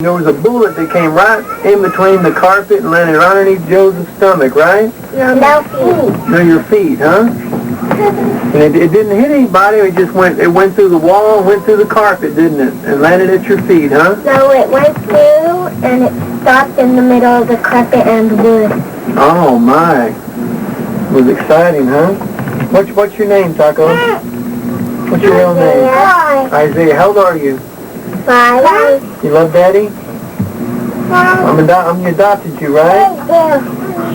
There was a bullet that came right in between the carpet and landed right underneath Joseph's stomach, right? No feet. No, your feet, huh? And it didn't hit anybody. It went through the wall, went through the carpet, didn't it? And landed at your feet, huh? No, it went through and it stopped in the middle of the carpet and wood. Oh my! It was exciting, huh? What's your name, Taco? What's your real name? Isaiah. How old are you? 5. You love Daddy? I'm adopted you, right?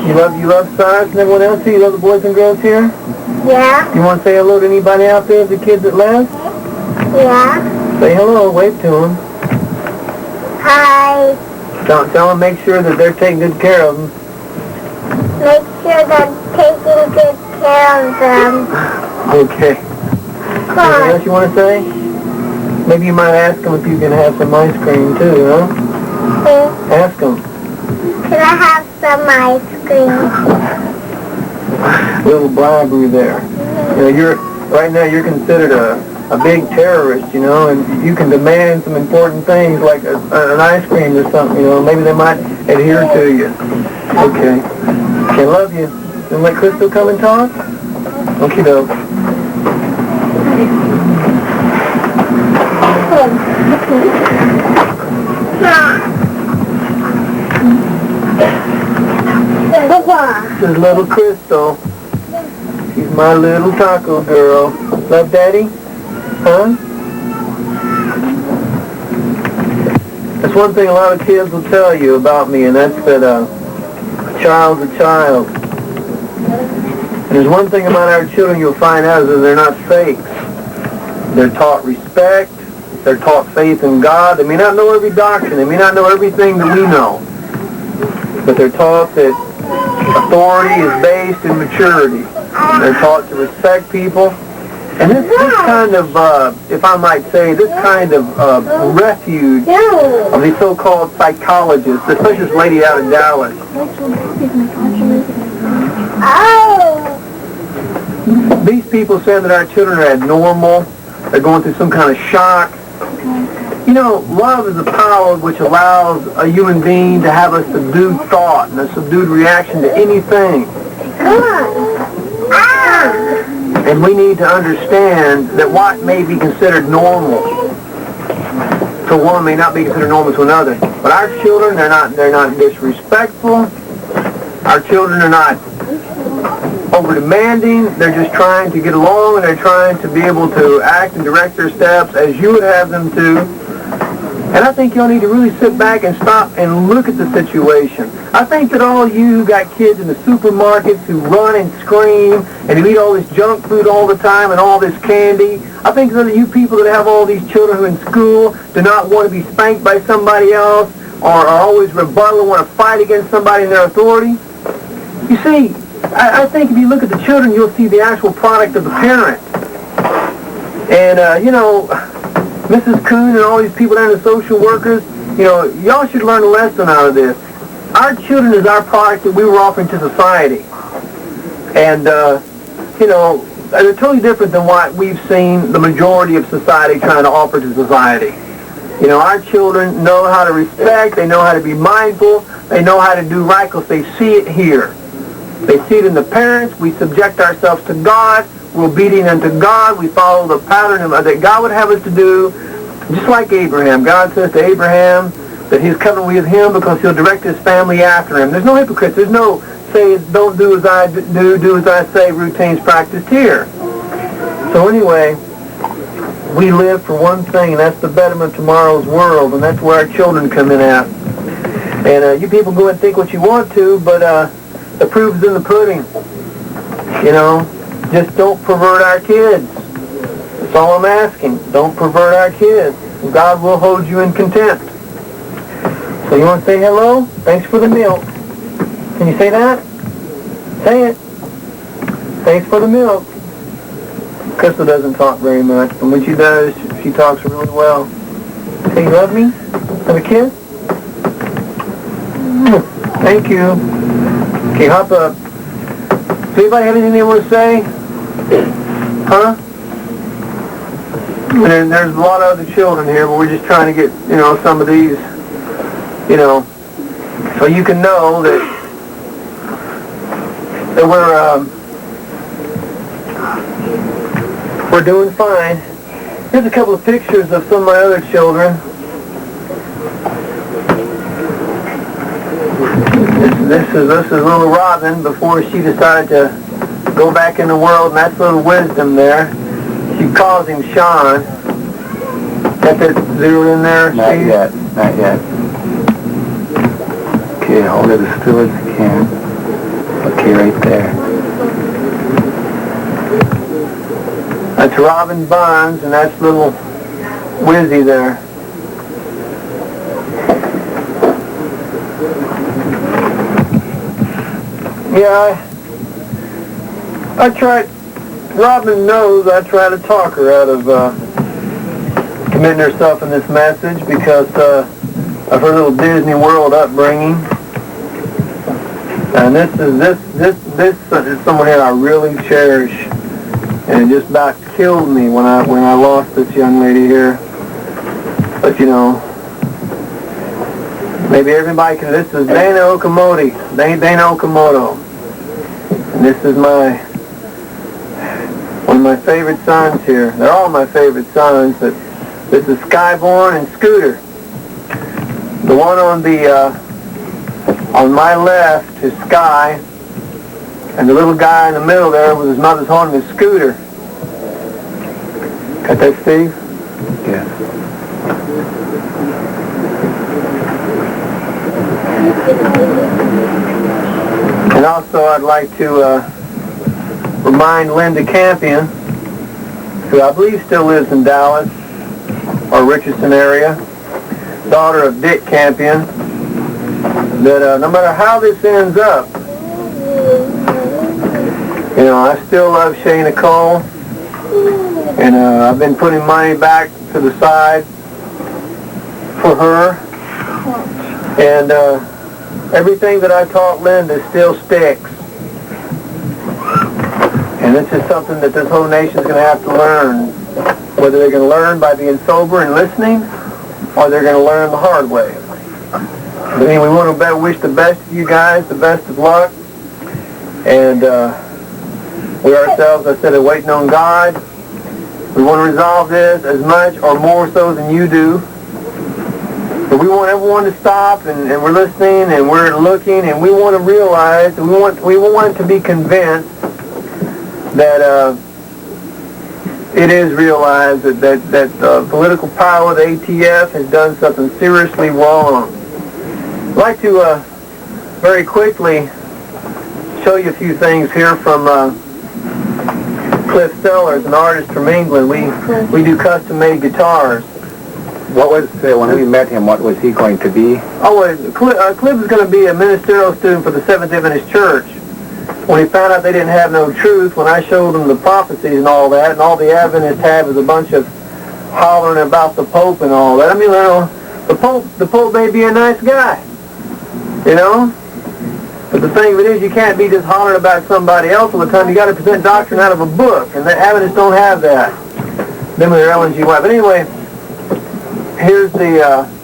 You love Cyrus and everyone else here? You love the boys and girls here? Yeah. You want to say hello to anybody out there, the kids that left? Yeah. Say hello, wave to them. Hi. Tell them, make sure that they're taking good care of them. Make sure they're taking good care of them. Okay. Anything else you want to say? Maybe you might ask them if you can have some ice cream too, huh? Ask them. Can I have some ice cream? Little bribery there. You know, right now you're considered a big terrorist, you know, and you can demand some important things like an ice cream or something, you know. Maybe they might adhere to you. Okay. Okay, love you. Then let Crystal come and talk? Okie doke. This is little Crystal. She's my little taco girl. Love Daddy? Huh? That's one thing a lot of kids will tell you about me, and that's that a child's a child. And there's one thing about our children you'll find out is that they're not fakes. They're taught respect. They're taught faith in God. They may not know every doctrine. They may not know everything that we know. But they're taught that authority is based in maturity. They're taught to respect people. And this kind of, if I might say, this kind of refuge of these so-called psychologists, especially this lady out in Dallas. These people saying that our children are abnormal. They're going through some kind of shock. You know, love is a power which allows a human being to have a subdued thought and a subdued reaction to anything. And we need to understand that what may be considered normal to one may not be considered normal to another. But our children, they're not disrespectful. Our children are not over-demanding. They're just trying to get along, and they're trying to be able to act and direct their steps as you would have them to. And I think y'all need to really sit back and stop and look at the situation. I think that all you who got kids in the supermarkets who run and scream and who eat all this junk food all the time and all this candy, I think that you people that have all these children who in school do not want to be spanked by somebody else or are always rebuttal and want to fight against somebody in their authority. You see, I think if you look at the children, you'll see the actual product of the parent. And, you know, Mrs. Kuhn and all these people down, the social workers, you know, y'all should learn a lesson out of this. Our children is our product that we were offering to society. And, you know, they're totally different than what we've seen the majority of society trying to offer to society. You know, our children know how to respect, they know how to be mindful, they know how to do right because they see it here. They see it in the parents. We subject ourselves to God. We're obedient unto God. We follow the pattern that God would have us to do. Just like Abraham. God says to Abraham that he's covenant with him because he'll direct his family after him. There's no hypocrites. There's no say, don't do as I do as I say routines practiced here. So anyway, we live for one thing, and that's the betterment of tomorrow's world, and that's where our children come in at. And you people go and think what you want to, but the proof is in the pudding. You know, just don't pervert our kids. That's all I'm asking. Don't pervert our kids. God will hold you in contempt. So you want to say hello? Thanks for the milk. Can you say that? Say it. Thanks for the milk. Crystal doesn't talk very much, but when she does, she talks really well. Say you love me? Have a kiss? Thank you. Okay, hop up. Does anybody have anything they want to say? Huh? And there's a lot of other children here, but we're just trying to get, you know, some of these you know, so you can know that we're doing fine. Here's a couple of pictures of some of my other children. This is little Robin before she decided to go back in the world, and that's little Wisdom there. She calls him Sean. Got that zero in there, Not Steve? yet, not yet. Okay, hold it as still as you can. Okay, right there. That's Robin Bonds, and that's little Wizzy there. Yeah, I tried, Robin knows I try to talk her out of committing herself in this message because of her little Disney World upbringing. And this is someone here I really cherish, and it just about killed me when I lost this young lady here. But you know, maybe everybody can. This is Dana Okamoto, and this is one of my favorite sons here. They're all my favorite sons, but this is Skyborn and Scooter. The one on my left is Sky, and the little guy in the middle there with his mother's holding his Scooter. Got that, Steve? Yeah. And also I'd like to remind Linda Campion, who I believe still lives in Dallas or Richardson area, daughter of Dick Campion, that no matter how this ends up, you know, I still love Shayna Cole, and I've been putting money back to the side for her, and everything that I taught Linda still sticks. And this is something that this whole nation is going to have to learn, whether they're going to learn by being sober and listening, or they're going to learn the hard way. But anyway, we want to wish the best of you guys, the best of luck, and we ourselves, I said, are waiting on God. We want to resolve this as much or more so than you do. But we want everyone to stop, and we're listening, and we're looking, and we want to realize, we want to be convinced that it is realized that the political power of the ATF has done something seriously wrong. I'd like to very quickly show you a few things here from Cliff Sellers, an artist from England. We do custom-made guitars. What was, when we met him, what was he going to be? Oh, Cliff is going to be a ministerial student for the Seventh Adventist Church. When he found out they didn't have no truth, when I showed him the prophecies and all that, and all the Adventists had was a bunch of hollering about the Pope and all that. I mean, you know, the Pope may be a nice guy, you know? But the thing of it is, you can't be just hollering about somebody else all the time. You got to present doctrine out of a book, and the Adventists don't have that. Them and their LNG wife. But anyway, here's the,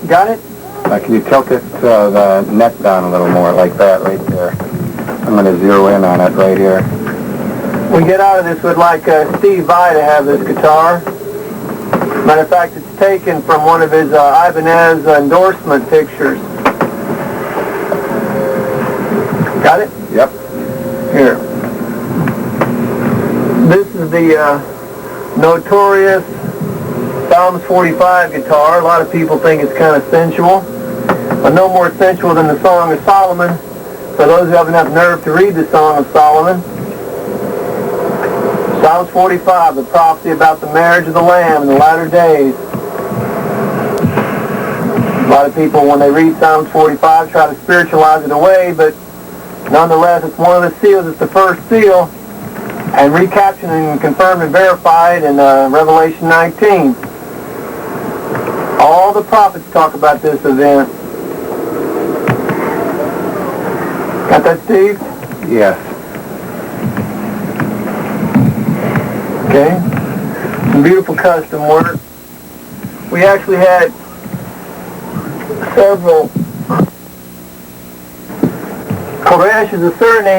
got it? Can you tilt it the neck down a little more, like that, right there? I'm going to zero in on it right here. We get out of this with like Steve Vai to have this guitar. Matter of fact, it's taken from one of his Ibanez endorsement pictures. Got it? Yep. Here. This is the notorious Psalms 45 guitar. A lot of people think it's kind of sensual, but no more sensual than the Song of Solomon. For those who have enough nerve to read the Song of Solomon, Psalms 45, the prophecy about the marriage of the Lamb in the latter days. A lot of people, when they read Psalms 45, try to spiritualize it away, but nonetheless, it's one of the seals. It's the first seal, and recaptured and confirmed and verified in Revelation 19. All the prophets talk about this event. Got that, Steve? Yes. Okay. Some beautiful custom work. We actually had several Koresh is a surname